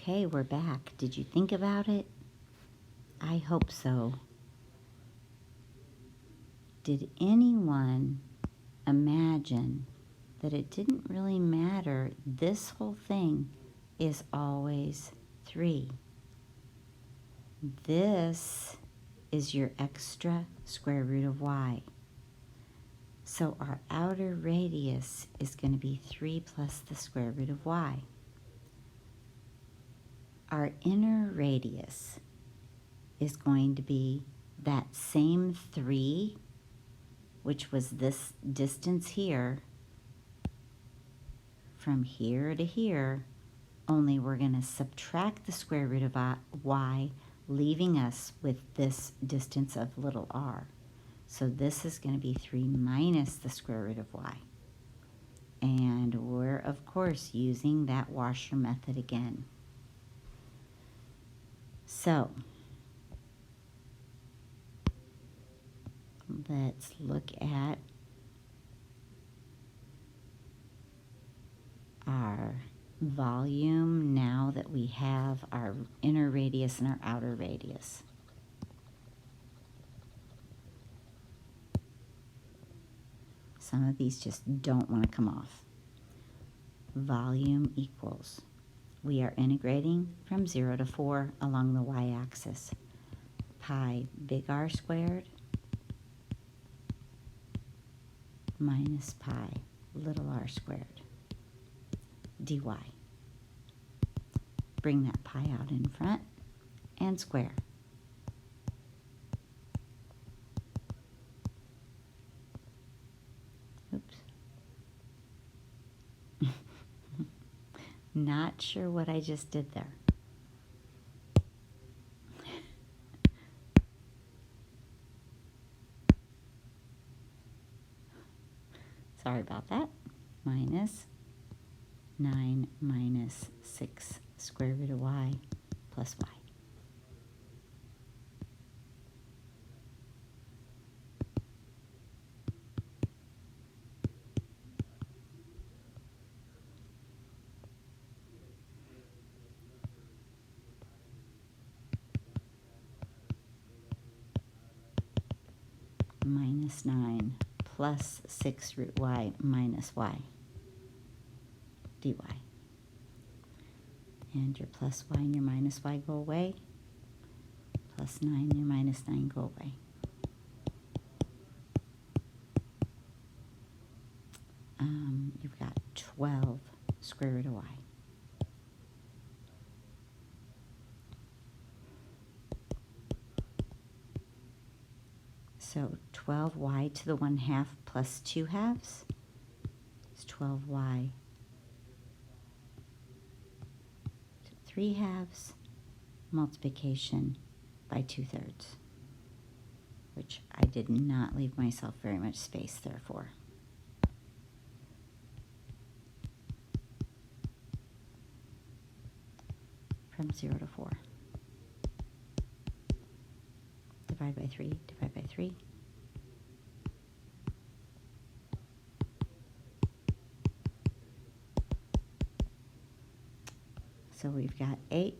Okay, we're back. Did you think about it? I hope so. Did anyone imagine that it didn't really matter? This whole thing is always 3. This is your extra square root of y. So our outer radius is going to be 3 plus the square root of y. Our inner radius is going to be that same 3, which was this distance here, from here to here, only we're going to subtract the square root of y, leaving us with this distance of little r. So this is going to be 3 minus the square root of y. And we're, of course, using that washer method again. So let's look at our volume now that we have our inner radius and our outer radius. Some of these just don't want to come off. Volume equals, we are integrating from 0 to 4 along the y-axis. Pi big R squared minus pi little r squared dy. Bring that pi out in front and square. Oops. Not sure what I just did there. Sorry about that. Minus 9 minus 6 square root of y plus y. Minus 9 plus 6 root y minus y dy. And your plus y and your minus y go away. Plus 9 and your minus 9 go away. You've got 12 square root of y. So 12y to the 1/2 plus 2/2 is 12y to 3/2 multiplication by 2/3, which I did not leave myself very much space there for. From 0 to 4. Divide by 3, divide by 3. So we've got 8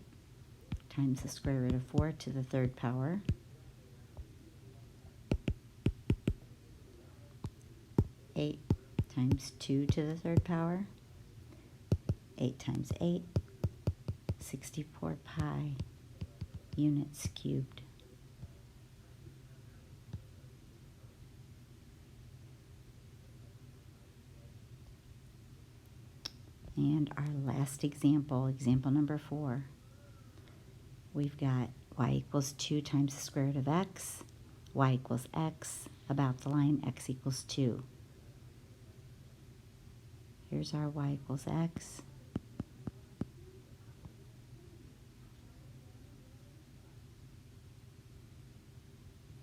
times the square root of 4 to the 3rd power. Eight times 2 to the 3rd power. 8 times 8, 64 pi units cubed. And our last example, example number 4, we've got y equals 2 times the square root of x, y equals x, about the line x equals 2. Here's our y equals x.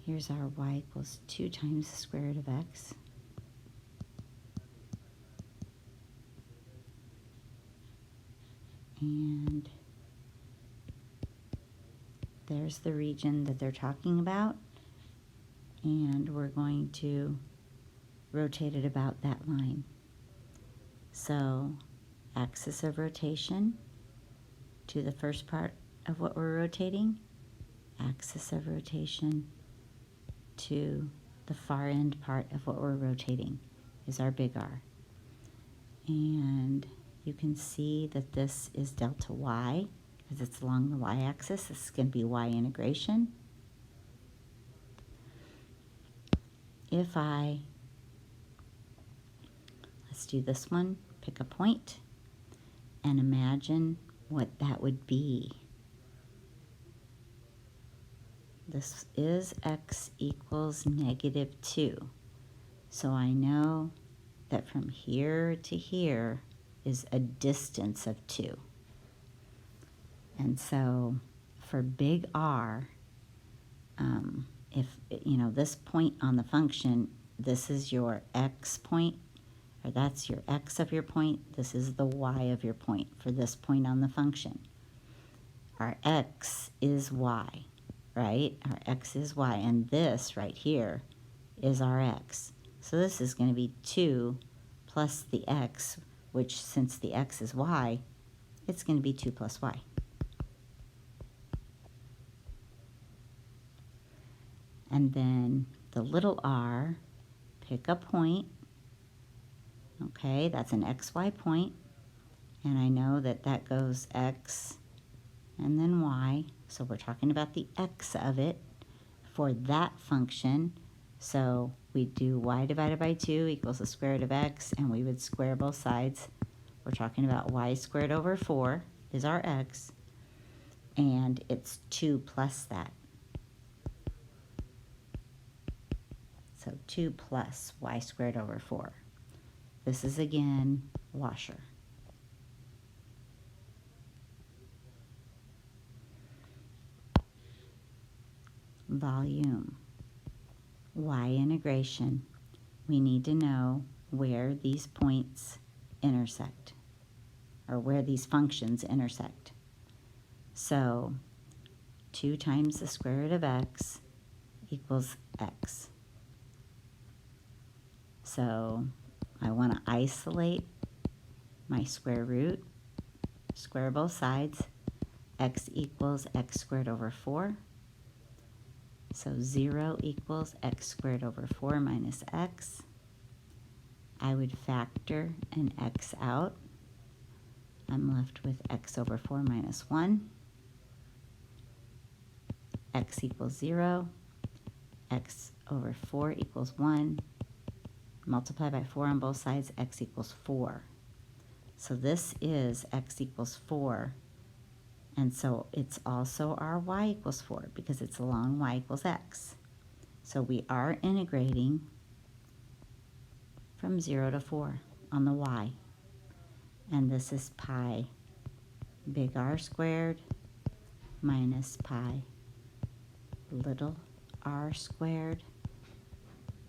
Here's our y equals 2 times the square root of x. And there's the region that they're talking about. And we're going to rotate it about that line. So axis of rotation to the first part of what we're rotating, axis of rotation, to the far end part of what we're rotating is our big R. And you can see that this is delta y because it's along the y-axis. This is going to be y integration. If let's do this one, pick a point and imagine what that would be. This is x equals -2. So I know that from here to here is a distance of 2. And so for big R, if, you know, this point on the function, this is your x point, or that's your x of your point, this is the y of your point for this point on the function. Our x is y, right? Our x is y, and this right here is our x. So this is going to be 2 plus the x, which since the x is y, it's going to be 2 plus y. And then the little r, pick a point. Okay, that's an xy point. And I know that that goes x and then y. So we're talking about the x of it for that function. So we do y divided by 2 equals the square root of x, and we would square both sides. We're talking about y squared over 4 is our x, and it's 2 plus that. So 2 plus y squared over 4. This is again washer. Volume. Y integration. We need to know where these points intersect, or where these functions intersect. So 2 times the square root of x equals x. So I want to isolate my square root, square both sides. X equals x squared over 4. So 0 equals x squared over 4 minus x. I would factor an x out. I'm left with x over 4 minus 1. X equals 0. X over 4 equals 1. Multiply by 4 on both sides, x equals 4. So this is x equals 4. And so it's also our y equals 4 because it's along y equals x. So we are integrating from 0 to 4 on the y. And this is pi big R squared minus pi little r squared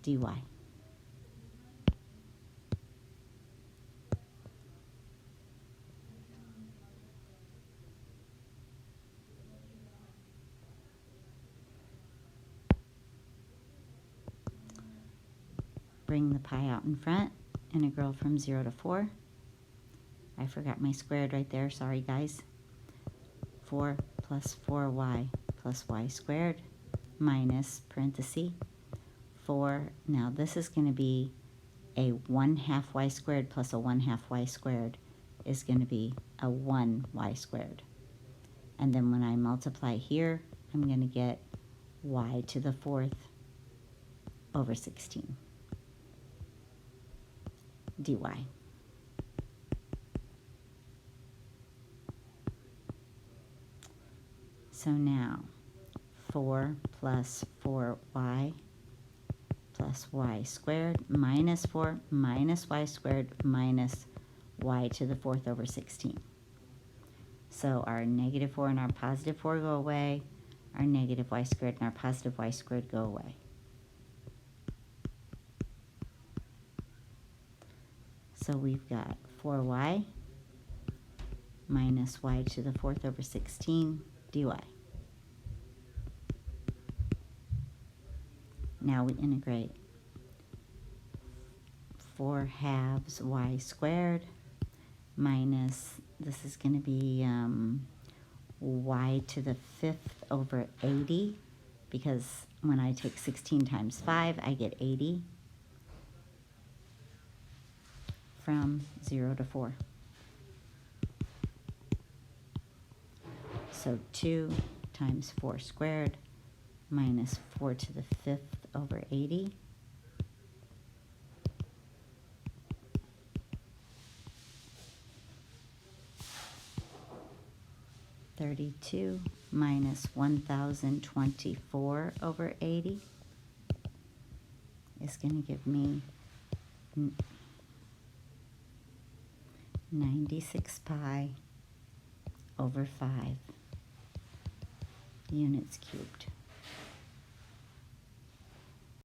dy. Bring the pi out in front, integral from 0 to 4. I forgot my squared right there, sorry guys. 4 plus 4y plus y squared minus parenthesis 4. Now this is going to be a 1/2 y squared plus a 1/2 y squared is going to be a 1 y squared. And then when I multiply here, I'm going to get y to the 4th over 16 dy. So now 4 plus 4y plus y squared minus 4 minus y squared minus y to the 4th over 16. So our negative 4 and our positive 4 go away. Our negative y squared and our positive y squared go away. So we've got 4y minus y to the 4th over 16 dy. Now we integrate 4/2 y squared minus, this is going to be y to the 5th over 80, because when I take 16 times 5, I get 80 from 0 to 4. So 2 times 4 squared minus 4 to the 5th over 80. (32) minus 1024 over 80 is going to give me 96 pi over 5 units cubed.